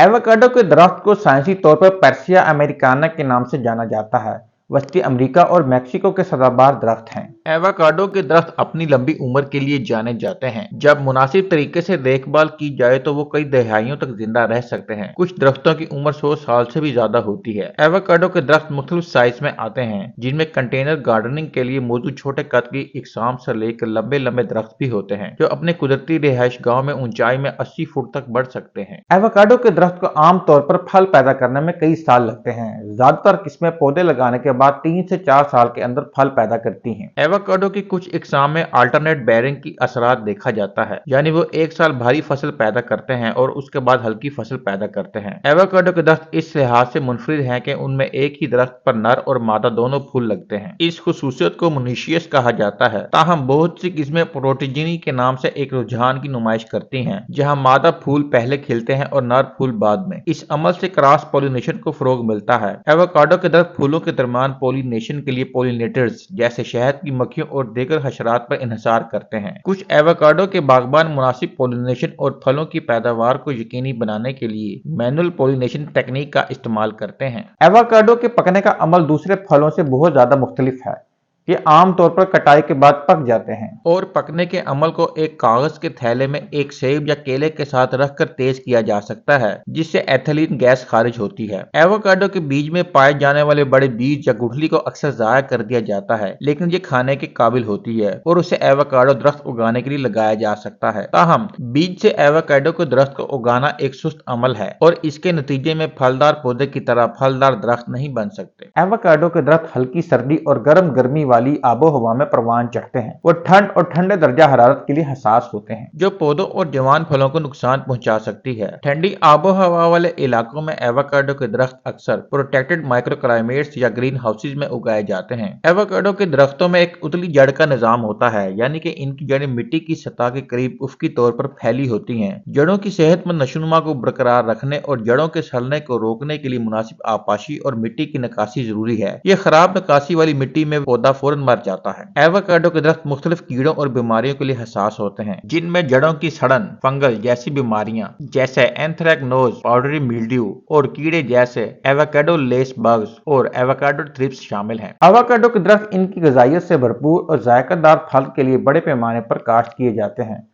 Avocado के दरख्त को साइंसी तौर पर पर्सिया अमेरिकाना के नाम से जाना जाता है। वस्ती अमेरिका और मैक्सिको के सदाबहार दरख्त हैं। एवोकाडो के दरख्त अपनी लंबी उम्र के लिए जाने जाते हैं। जब मुनासिब तरीके से देखभाल की जाए तो वो कई दहाइयों तक जिंदा रह सकते हैं। कुछ दरख्तों की उम्र 100 साल से भी ज्यादा होती है। एवोकाडो के दरख्त मुख्तलिफ साइज में आते हैं, जिनमें कंटेनर गार्डनिंग के लिए मौजूद छोटे कद की इकसाम से लेकर लंबे लंबे दरख्त भी होते हैं, जो अपने कुदरती रिहाइश गाँव में ऊंचाई में 80 फुट तक बढ़ सकते हैं। एवोकाडो के दरख्त को आमतौर पर फल पैदा करने में कई साल लगते हैं। ज्यादातर किस्में पौधे लगाने के बाद 3 से 4 साल के अंदर फल पैदा करती हैं। एवोकाडो की कुछ इकसाम में अल्टरनेट बेयरिंग की असरात देखा जाता है, यानी वो एक साल भारी फसल पैदा करते हैं और उसके बाद हल्की फसल पैदा करते हैं। एवोकाडो के दरख्त इस लिहाज से मुनफरिद हैं कि उनमें एक ही दरख्त पर नर और मादा दोनों फूल लगते हैं। इस खुसूसियत को मोनीशियस कहा जाता है। ताहम बहुत सी किस्में प्रोटोजिनी के नाम से एक रुझान की नुमाइश करती हैं, जहां मादा फूल पहले खिलते हैं और नर फूल बाद में। इस अमल से क्रॉस पॉलिनेशन को फरोग मिलता है। एवोकाडो के दरख्त फूलों के दरमियान पॉलिनेशन के लिए पॉलिनेटर्स जैसे शहद की मक्खियों और दीगर हशरात पर इन्हिसार करते हैं। कुछ एवोकाडो के बागबान मुनासिब पॉलिनेशन और फलों की पैदावार को यकीनी बनाने के लिए मैनुअल पॉलिनेशन तकनीक का इस्तेमाल करते हैं। एवोकाडो के पकने का अमल दूसरे फलों से बहुत ज्यादा मुख्तलिफ है। ये आमतौर पर कटाई के बाद पक जाते हैं और पकने के अमल को एक कागज के थैले में एक सेब या केले के साथ रखकर तेज किया जा सकता है, जिससे एथिलीन गैस खारिज होती है। एवोकाडो के बीज में पाए जाने वाले बड़े बीज या गुठली को अक्सर जाया कर दिया जाता है, लेकिन ये खाने के काबिल होती है और उसे एवोकाडो दरख्त उगाने के लिए लगाया जा सकता है। ताहम बीज से एवोकाडो के दरख्त को उगाना एक सुस्त अमल है और इसके नतीजे में फलदार पौधे की तरह फलदार दरख्त नहीं बन सकते। एवोकाडो के दरख्त हल्की सर्दी और गर्म गर्मी वाली आबो हवा में परवान चढ़ते हैं। वो ठंड और ठंडे दर्जा हरारत के लिए हसास होते हैं, जो पौधों और जवान फलों को नुकसान पहुंचा सकती है। ठंडी आबो हवा वाले इलाकों में एवोकाडो के दरख्त अक्सर प्रोटेक्टेड माइक्रोक्लाइमेट्स या ग्रीन हाउसेज में उगाए जाते हैं। एवोकाडो के दरख्तों में एक उतली जड़ का निजाम होता है, यानी कि इनकी जड़ें मिट्टी की सतह के करीब उफकी तौर पर फैली होती हैं। जड़ों की सेहतमंद नशोनुमा को बरकरार रखने और जड़ों के सड़ने को रोकने के लिए मुनासिब आपाशी और मिट्टी की निकासी जरूरी है। यह खराब निकासी वाली मिट्टी में पौधा फौरन मर जाता है। एवोकाडो के दरख्त मुख्तलिफ कीड़ों और बीमारियों के लिए हसास होते हैं, जिनमें जड़ों की सड़न, फंगल जैसी बीमारियां जैसे एंथ्रेक्नोज, पाउडरी मिल्ड्यू और कीड़े जैसे एवोकाडो लेस बग्स और एवोकाडो थ्रिप्स शामिल हैं। एवोकाडो के दरख्त इनकी ग़िज़ाइयत से भरपूर और जायकादार फल के लिए बड़े पैमाने पर काश्त किए जाते हैं,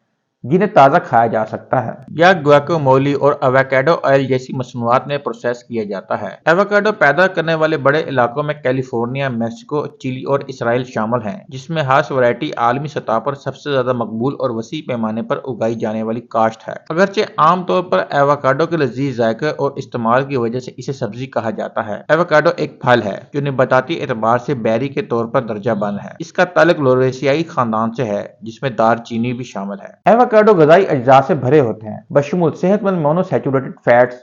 जिन्हें ताज़ा खाया जा सकता है या गुआकामोली और एवोकाडो ऑयल जैसी मसनूआत में प्रोसेस किया जाता है। एवोकाडो पैदा करने वाले बड़े इलाकों में कैलिफोर्निया, मैक्सिको, चिली और इसराइल शामिल हैं, जिसमें हास वैरायटी आलमी सतह पर सबसे ज्यादा मकबूल और वसी पैमाने पर उगाई जाने वाली काश्त है। अगरचे आमतौर पर एवोकाडो के लजीज जायके और इस्तेमाल की वजह से इसे सब्जी कहा जाता है। एवोकाडो एक फल है जो निबाताती एतबार से बेरी के तौर पर दर्जा बंद है। इसका ताल्लुक लोरेसियाई खानदान से है, जिसमें दारचीनी भी शामिल है। एवोकाडो ग़िज़ाई अज्जा से भरे होते हैं, बशमूल सेहतमंद मोनोसैचुरेटेड फैट्स,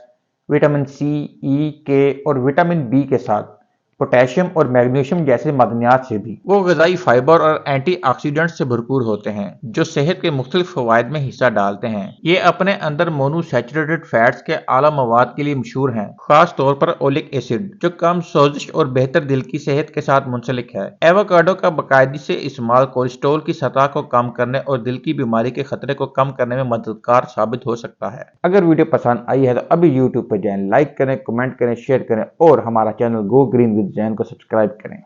विटामिन सी, ई, के और विटामिन बी के साथ पोटेशियम और मैग्नीशियम जैसे मादनियात से भी। वो ग़िज़ाई फाइबर और एंटीऑक्सीडेंट से भरपूर होते हैं, जो सेहत के मुख्तलिफ फ़वाइद में हिस्सा डालते हैं। ये अपने अंदर मोनोसैचुरेटेड फैट्स के आला मवाद के लिए मशहूर हैं, खास तौर पर ओलिक एसिड, जो कम सोजिश और बेहतर दिल की सेहत के साथ मुंसलिक है। एवोकाडो का बाकायदगी से इस्तेमाल कोलेस्ट्रॉल की सतह को कम करने और दिल की बीमारी के खतरे को कम करने में मददगार साबित हो सकता है। अगर वीडियो पसंद आई है तो अभी यूट्यूब पर जाएं, लाइक करें, कमेंट करें, शेयर करें और हमारा channel go green with Jain को सब्सक्राइब करें।